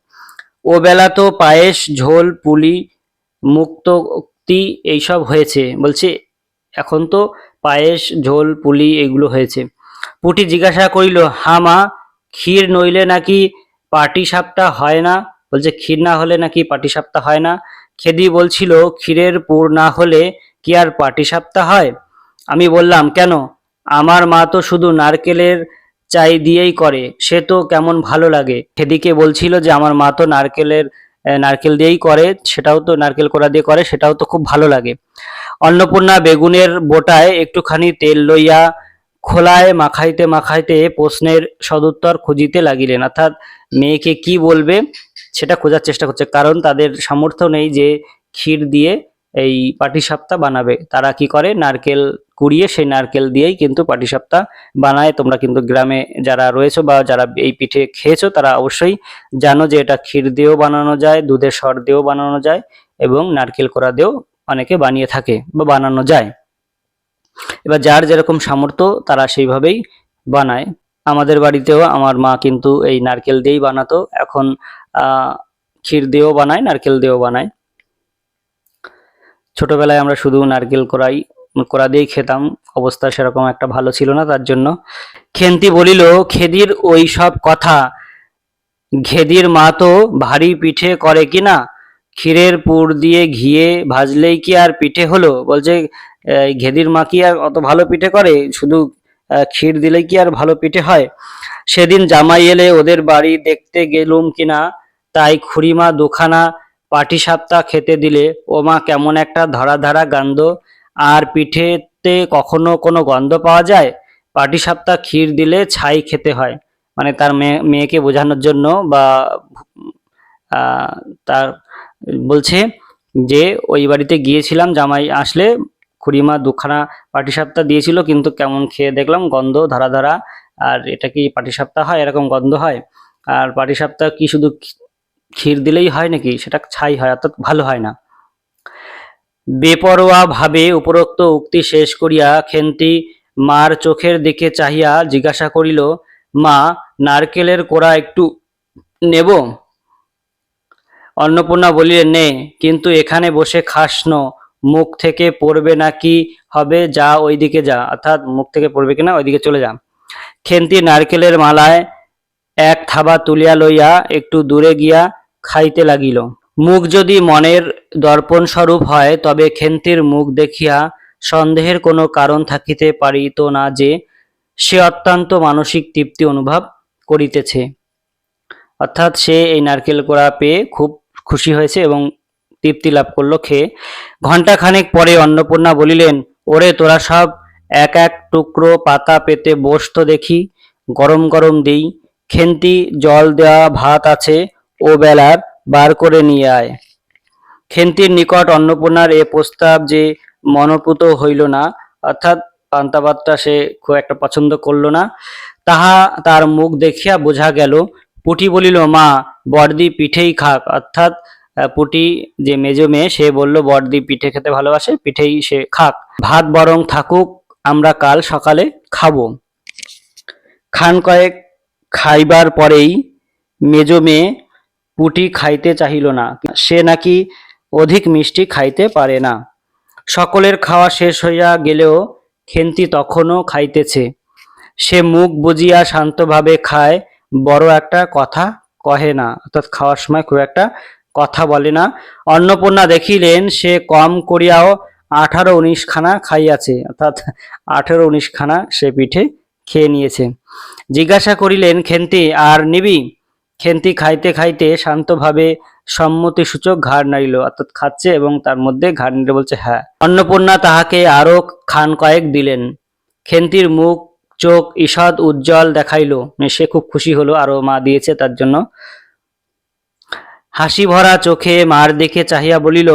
ও বেলা তো পায়েস ঝোল পুলি মুক্তোক্তি এইসব হয়েছে, বলছে এখন তো পায়েস ঝোল পুলি এগুলো হয়েছে। পুটি জিজ্ঞাসা করিল, হা মা, ক্ষীর নইলে নাকি পাটিসাপটা হয় না? বলছে ক্ষীর না হলে নাকি পাটিসাপটা হয় না। খেদি বলছিল, ক্ষীরের পুর না হলে কি আর পাটিসাপটা হয়? আমি বললাম, কেন? আমার মা তো শুধু নারকেলের চাই দিয়েই করে, সে তো কেমন ভালো লাগে। খেদিকে বলছিল যে আমার মা তো নারকেল দিয়েই করে, সেটাও তো নারকেল কোড়া দিয়ে করে, সেটাও তো খুব ভালো লাগে। অন্নপূর্ণা বেগুনের বোটায় একটুখানি তেল লইয়া খোলায় মাখাইতে মাখাইতে প্রশ্নের সদুত্তর খুঁজিতে লাগিলেন, অর্থাৎ মেয়েকে কি বলবে সেটা খোঁজার চেষ্টা করছে, কারণ তাদের সামর্থ্য নেই যে ক্ষীর দিয়ে এই পাটিসাপটা বানাবে। তারা কি করে, নারকেল কুড়িয়ে সেই নারকেল দিয়েই কিন্তু পাটিসাপটা বানায়। তোমরা কিন্তু গ্রামে যারা রয়েছো বা যারা এই পিঠে খেয়েছো তারা অবশ্যই জানো যে এটা ক্ষীর দিয়েও বানানো যায়, দুধের সর দিয়েও বানানো যায় এবং নারকেল কোড়া দিয়েও অনেকে বানিয়ে থাকে বা বানানো যায়। এবার যার যেরকম সামর্থ্য তারা সেইভাবেই বানায়। আমাদের বাড়িতেও আমার মা কিন্তু এই নারকেল দিয়েই বানাতো, এখন ক্ষীর দিয়েও বানায়, নারকেল দিয়েও বানায়। ছোটবেলায় আমরা শুধু নারকেল কোড়া দিয়েই খেতাম, অবস্থা সেরকম একটা ভালো ছিল না, তার জন্য। খেন্তি বলিল, খেদির ওই সব কথা, ঘেদির মা তো ভারী পিঠে করে কিনা, ক্ষীরের পুর দিয়ে ঘিয়ে ভাজলেই কি আর পিঠে হলো? বলছে ঘেদির মা কি আর অত ভালো পিঠে করে? শুধু ক্ষীর দিলেই কি আর ভালো পিঠে হয়? সেদিন জামাই এলে ওদের বাড়ি দেখতে গেলুম কিনা, তাই খুড়িমা দুখানা পাটিসাপটা খেতে দিলে ওমা কেমন একটা ধরা ধরা গন্ধ, আর পিঠেতে কখনো কোনো গন্ধ পাওয়া যায়? পাটিসাপটা ক্ষীর দিলে ছাই খেতে হয়। মানে তার মেয়েকে বোঝানোর জন্য, বা তার বলছে যে ওই বাড়িতে গিয়েছিলাম, জামাই আসলে খুড়িমা দুখানা পাটিসাপটা দিয়েছিল, কিন্তু কেমন খেয়ে দেখলাম গন্ধ ধরা ধরা। আর এটা কি পাটিসাপটা হয়? এরকম গন্ধ হয়? আর পাটিসাপটা কি শুধু ক্ষীর দিলেই হয় নাকি? সেটা ছাই হয়, অর্থাৎ ভালো হয় না। বেপরোয়া ভাবে উপরোক্ত উক্তি শেষ করিয়া খেন্তি মার চোখের দিকে চাহিয়া জিজ্ঞাসা করিল, মা, নারকেলের কোড়া একটু নেব? অন্নপূর্ণা বলিলেন, নে, কিন্তু এখানে বসে খাস ন, মুখ থেকে পড়বে না কি হবে, যা ওইদিকে যা, অর্থাৎ মুখ থেকে পড়বে কিনা ওইদিকে চলে যা। খেন্তি নারকেলের মালায় এক থাবা তুলিয়া লইয়া একটু দূরে গিয়া খাইতে লাগিল। মুখ যদি মনের দর্পণ স্বরূপ হয়, তবে খেন্তির মুখ দেখিয়া সন্দেহের কোনো কারণ থাকিতে পারিত না যে সে অত্যন্ত মানসিক তৃপ্তি অনুভব করিতেছে। অর্থাৎ সে এই নারকেল কোড়া পেয়ে খুব খুশি হয়েছে এবং তৃপ্তি লাভ করলো খেয়ে। ঘণ্টাখানেক পরে অন্নপূর্ণা বলিলেন, ওরে তোরা সব এক এক টুকরো পাতা পেতে বস তো দেখি, গরম গরম দিই। খেন্তি, জল দেওয়া ভাত আছে ও বেলার, বার করে নিয়ে আয়। খেন্তির নিকট অন্নপূর্ণার এ প্রস্তাব যে মনঃপূত হইল না, অর্থাৎ পান্তা ভাতটা সে খুব একটা পছন্দ করল না, তাহা তার মুখ দেখিয়া বোঝা গেল। পুটি বলিল, মা, বড়দি পিঠেই খাক। অর্থাৎ পুটি যে মেজো মেয়ে, সে বলল বড়দি পিঠে খেতে ভালোবাসে, পিঠেই সে খাক, ভাত বরং থাকুক, আমরা কাল সকালে খাবো। খান কয়েক খাইবার পরেই মেজো মেয়ে পুটি খাইতে চাহিল না, সে নাকি অধিক মিষ্টি খাইতে পারে না। সকলের খাওয়া শেষ হইয়া গেলেও খেন্তি তখনও খাইতেছে। সে মুখ বুজিয়া শান্তভাবে খায়, বড় একটা কথা কহে না, অর্থাৎ খাওয়ার সময় খুব একটা কথা বলে না। অন্নপূর্ণা দেখিলেন সে কম করিয়াও 18-19 খানা খাইয়াছে, অর্থাৎ 18-19 খানা সে পিঠে খেয়ে নিয়েছে। জিজ্ঞাসা করিলেন, খেন্তি, আর নিবি? খেন্তি খাইতে খাইতে শান্তভাবে সম্মতিসূচক ঘাড় নাড়িল, অর্থাৎ খাচ্ছে এবং তার মধ্যে ঘাড় নেড়ে বলছে হ্যাঁ। অন্নপূর্ণা তাহাকে আরো খান কয়েক দিলেন। খেন্তির মুখ চোখ ঈষৎ উজ্জ্বল দেখাইল, সে খুব খুশি হলো, আরো মা দিয়েছে তার জন্য। হাসি ভরা চোখে মার দিকে চাহিয়া বলিল,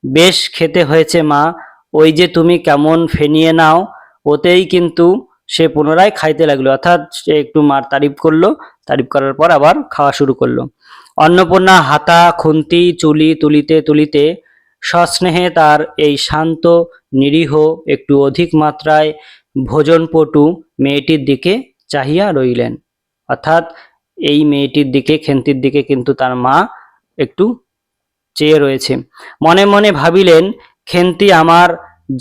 বেশ খেতে হয়েছে মা, ওই যে তুমি কেমন ফেনিয়ে নাও, ওতেই কিন্তু। সে পুনরায় খাইতে লাগলো, অর্থাৎ সে একটু মার তারিফ করলো, তারিফ করার পর আবার খাওয়া শুরু করলো। অন্নপূর্ণা হাতা খুন্তি চুলি তুলিতে তুলিতে সস্নেহে তার এই শান্ত, নিরীহ, একটু অধিক মাত্রায় ভোজনপটু মেয়েটির দিকে চাহিয়া রইলেন। অর্থাৎ এই মেয়েটির দিকে, খেন্তির দিকে কিন্তু তার মা একটু চেয়ে রয়েছে। মনে মনে ভাবিলেন, খেন্তি আমার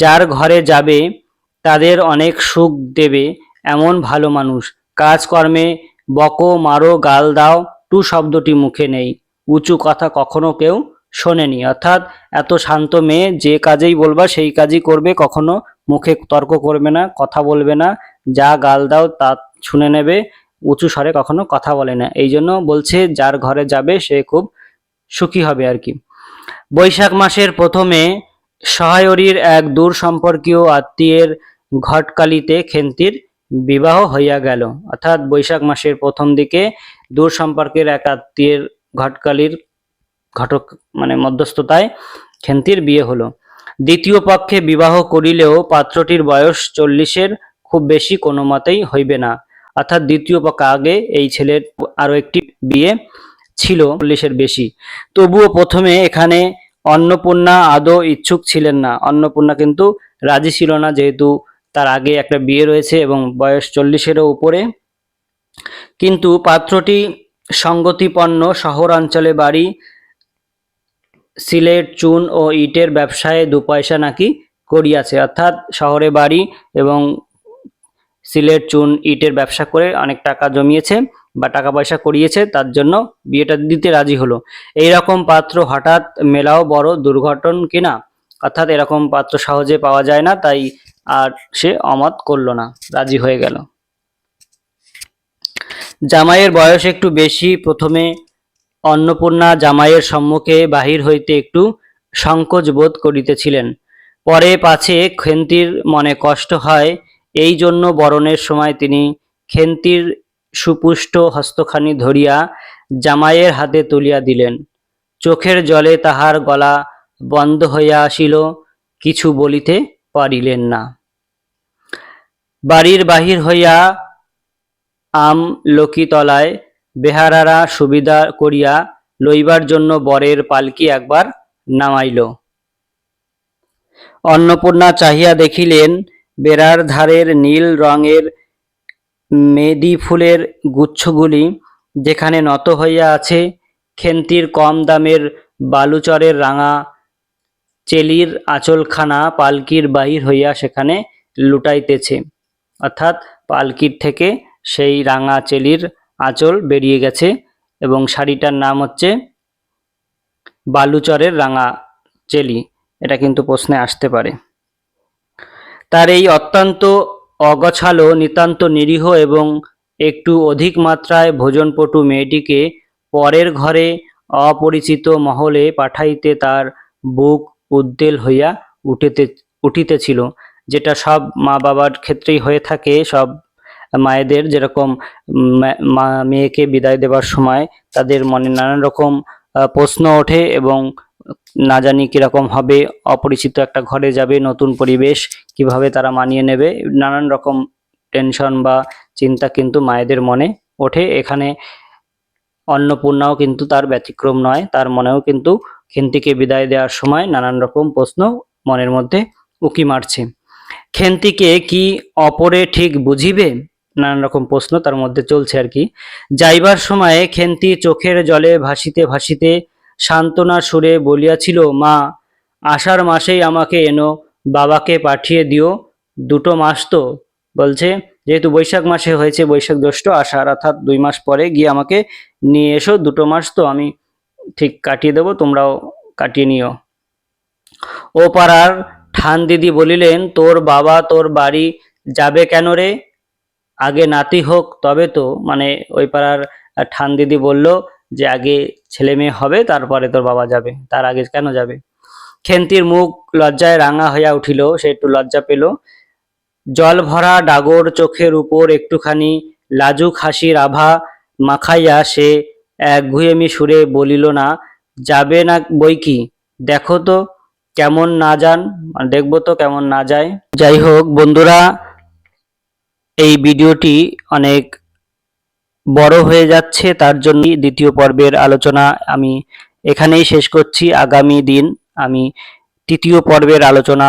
যার ঘরে যাবে তাদের অনেক সুখ দেবে এমন ভালো মানুষ। কাজকর্মে বকো, মারো, গাল দাও, টু শব্দটি মুখে নেই, উঁচু কথা কখনো কেউ শোনেনি। অর্থাৎ এত শান্ত মেয়ে, যে কাজেই বলবা সেই কাজই করবে, কখনো মুখে তর্ক করবে না, কথা বলবে না, যা গাল দাও তা শুনে নেবে, উঁচু স্বরে কখনো কথা বলে না। এই জন্য বলছে যার ঘরে যাবে সে খুব সুখী হবে আর কি। বৈশাখ মাসের প্রথমে সহায়রীর এক দূর সম্পর্কীয় আত্মীয়ের ঘটকালিতে খেন্তির বিবাহ হইয়া গেল। অর্থাৎ বৈশাখ মাসের প্রথম দিকে দূর সম্পর্কের এক আত্মীয়ের ঘটকালির ঘটক মানে মধ্যস্থতায় খেন্তির বিয়ে হলো। দ্বিতীয় পক্ষে বিবাহ করিলেও পাত্রটির বয়স 40-এর খুব বেশি কোনো মতেই হইবে না। অর্থাৎ দ্বিতীয় পক্ষ, আগে এই ছেলের আরো একটি বিয়ে ছিল 40-এর বেশি, তবুও প্রথমে এখানে অন্নপূর্ণা আদৌ ইচ্ছুক ছিলেন না। অন্নপূর্ণা কিন্তু রাজি ছিল না, যেহেতু তার আগে একটা বিয়ে রয়েছে এবং বয়স 40-এরও উপরে। কিন্তু পাত্রটি সঙ্গতিপন্ন, শহরাঞ্চলে বাড়ি, সিলেট চুন ও ইটের ব্যবসায় 2 পয়সা নাকি করিয়াছে। অর্থাৎ শহরে বাড়ি এবং সিলেট চুন ইটের ব্যবসা করে অনেক টাকা জমিয়েছে বা টাকা পয়সা করিয়েছে, তার জন্য বিয়েটা দিতে রাজি হলো। এইরকম পাত্র হঠাৎ মেলাও বড় দুর্ঘটন কিনা, অর্থাৎ এরকম পাত্র সহজে পাওয়া যায় না, তাই আর সে অমত করলো না, রাজি হয়ে গেল। জামাইয়ের বয়স একটু বেশি, প্রথমে অন্নপূর্ণা জামাইয়ের সম্মুখে বাহির হইতে একটু সংকোচ বোধ করিতেছিলেন। পরে পাছে খেন্তির মনে কষ্ট হয়, এই জন্য বরণের সময় তিনি খেন্তির সুপুষ্ট হস্তখানি ধরিয়া জামাইয়ের হাতে তুলিয়া দিলেন। চোখের জলে তাহার গলা বন্ধ হইয়া আসিল, কিছু বলিতে পারিলেন না। বাড়ির বাহির হইয়া আমলকিতলায় বেহারারা সুবিধা করিয়া লইবার জন্য বরের পালকি একবার নামাইল। অন্নপূর্ণা চাহিয়া দেখিলেন বেড়ার ধারের নীল রঙের মেদি ফুলের গুচ্ছগুলি যেখানে নত হইয়া আছে, খেন্তির কম দামের বালুচরের রাঙা চেলির আঁচলখানা পালকির বাহির হইয়া সেখানে লুটাইতেছে, অর্থাৎ পালকির থেকে সেই রাঙা চেলির আঁচল বেরিয়ে গেছে এবং শাড়িটার নাম হচ্ছে বালুচরের রাঙা চেলি। এটা কিন্তু প্রশ্নে আসতে পারে। তার এই অত্যন্ত অগোছালো, নিতান্ত নিরীহ এবং একটু অধিক মাত্রায় ভোজনপটু মেয়েটিকে পরের ঘরে অপরিচিত মহলে পাঠাইতে তার বুক উদ্বেল হইয়া উঠিতেছিল, যেটা সব মা বাবার ক্ষেত্রেই হয়ে থাকে। সব মায়েদের যেরকম মেয়েকে বিদায় দেবার সময় তাদের মনে নানান রকম প্রশ্ন ওঠে এবং না জানি কিরকম হবে, অপরিচিত একটা ঘরে যাবে, নতুন পরিবেশ কিভাবে তারা মানিয়ে নেবে, নানান রকম টেনশন বা চিন্তা কিন্তু মায়েদের মনে ওঠে। এখানে অন্নপূর্ণাও কিন্তু তার ব্যতিক্রম নয়, তার মনেও কিন্তু খেন্তিকে বিদায় দেওয়ার সময় নানান রকম প্রশ্ন মনের মধ্যে উকি মারছে। খেন্তিকে কি অপরে ঠিক বুঝিবে, নানান রকম প্রশ্ন তার মধ্যে চলছে আর কি। যাইবার সময়ে খেন্তি চোখের জলে ভাসিতে ভাসিতে সান্ত্বনার সুরে বলিয়াছিল, মা, আষাঢ় মাসেই আমাকে এনো, বাবাকে পাঠিয়ে দিও, 2 মাস তো। বলছে যেহেতু বৈশাখ মাসে হয়েছে, বৈশাখ জ্যৈষ্ঠ আষাঢ়, অর্থাৎ 2 মাস পরে গিয়ে আমাকে নিয়ে এসো, 2 মাস তো আমি ঠিক কাটিয়ে দেবো, তোমরাও কাটিয়ে নিও। ও পাড়ার ঠান দিদি বলিলেন, তোর বাবা তোর বাড়ি যাবে কেন রে, আগে নাতি হোক তবে তো। মানে ওই পাড়ার ঠান দিদি বলল যে আগে ছেলে মেয়ে হবে তারপরে তোর বাবা যাবে, তার আগে কেন যাবে। খেন্তির মুখ লজ্জায় রাঙা হইয়া উঠিল, সে একটু লজ্জা পেল। জল ভরা ডাগর চোখের উপর একটুখানি লাজুক হাসির আভা মাখাইয়া সে একগুঁয়েমি সুরে বলিল, না যাবে না বইকি, দেখো তো কেমন না যান, দেখবো তো কেমন না যায়। যাই হোক বন্ধুরা, এই ভিডিওটি অনেক বড় হয়ে যাচ্ছে, তার জন্য দ্বিতীয় পর্বের আলোচনা আমি এখানেই শেষ করছি। আগামী দিন আমি তৃতীয় পর্বের আলোচনা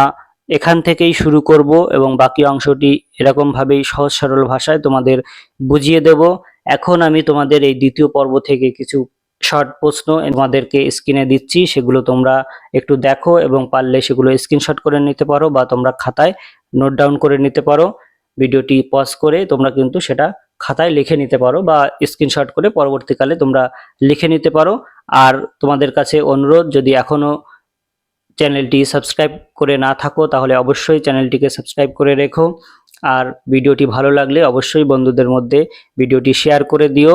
এখান থেকেই শুরু করব এবং বাকি অংশটি এরকমভাবেই সহজ সরল ভাষায় তোমাদের বুঝিয়ে দেব। এখন আমি তোমাদের এই দ্বিতীয় পর্ব থেকে কিছু শর্ট প্রশ্ন তোমাদেরকে স্ক্রিনে দিচ্ছি, সেগুলো তোমরা একটু দেখো এবং পারলে সেগুলো স্ক্রিনশট করে নিতে পারো বা তোমরা খাতায় নোট ডাউন করে নিতে পারো। ভিডিওটি পজ করে তোমরা কিন্তু সেটা খাতায় লিখে নিতে পারো বা স্ক্রিনশট করে পরবর্তীকালে তোমরা লিখে নিতে পারো। আর তোমাদের কাছে অনুরোধ, যদি এখনো চ্যানেলটি সাবস্ক্রাইব করে না থাকো তাহলে অবশ্যই চ্যানেলটিকে সাবস্ক্রাইব করে রেখো। আর ভিডিওটি ভালো লাগলে অবশ্যই বন্ধুদের মধ্যে ভিডিওটি শেয়ার করে দিও।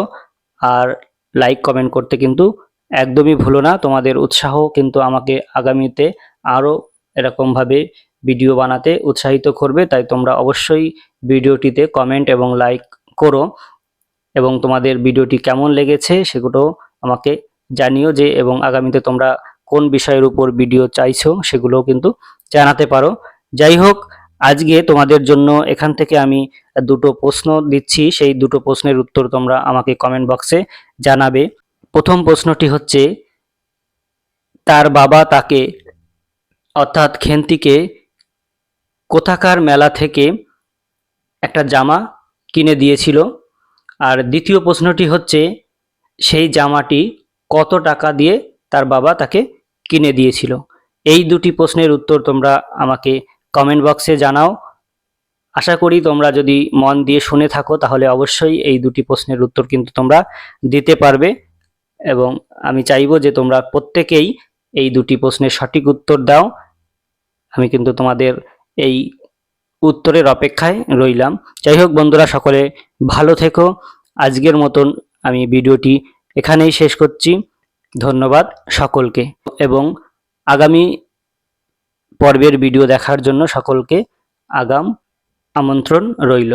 আর লাইক কমেন্ট করতে কিন্তু একদমই ভুলো না, তোমাদের উৎসাহ কিন্তু আমাকে আগামীতে আরও এরকমভাবে ভিডিও বানাতে উৎসাহিত করবে। তাই তোমরা অবশ্যই ভিডিওটিতে কমেন্ট এবং লাইক করো এবং তোমাদের ভিডিওটি কেমন লেগেছে সেগুলো আমাকে জানিও যে, এবং আগামীতে তোমরা কোন বিষয়ের উপর ভিডিও চাইছো সেগুলোও কিন্তু জানাতে পারো। যাই হোক, আজকে তোমাদের জন্য এখান থেকে আমি 2টো প্রশ্ন দিচ্ছি, সেই 2টো প্রশ্নের উত্তর তোমরা আমাকে কমেন্ট বক্সে জানাবে। প্রথম প্রশ্নটি হচ্ছে, তার বাবা তাকে অর্থাৎ খেন্তিকে কোথাকার মেলা থেকে একটা জামা কিনে দিয়েছিল। আর দ্বিতীয় প্রশ্নটি হচ্ছে, সেই জামাটি কত টাকা দিয়ে তার বাবা তাকে কিনে দিয়েছিল। এই 2টি প্রশ্নের উত্তর তোমরা আমাকে কমেন্ট বক্সে জানাও। আশা করি তোমরা যদি মন দিয়ে শুনে থাকো তাহলে অবশ্যই এই 2টি প্রশ্নের উত্তর কিন্তু তোমরা দিতে পারবে এবং আমি চাইবো যে তোমরা প্রত্যেকেই এই 2টি প্রশ্নের সঠিক উত্তর দাও। আমি কিন্তু তোমাদের এই উত্তরের অপেক্ষায় রইলাম। যাই হোক বন্ধুরা, সকলে ভালো থেকো। আজকের মতন আমি ভিডিওটি এখানেই শেষ করছি। ধন্যবাদ সকলকে এবং আগামী পর্বের ভিডিও দেখার জন্য সকলকে আগাম আমন্ত্রণ রইল।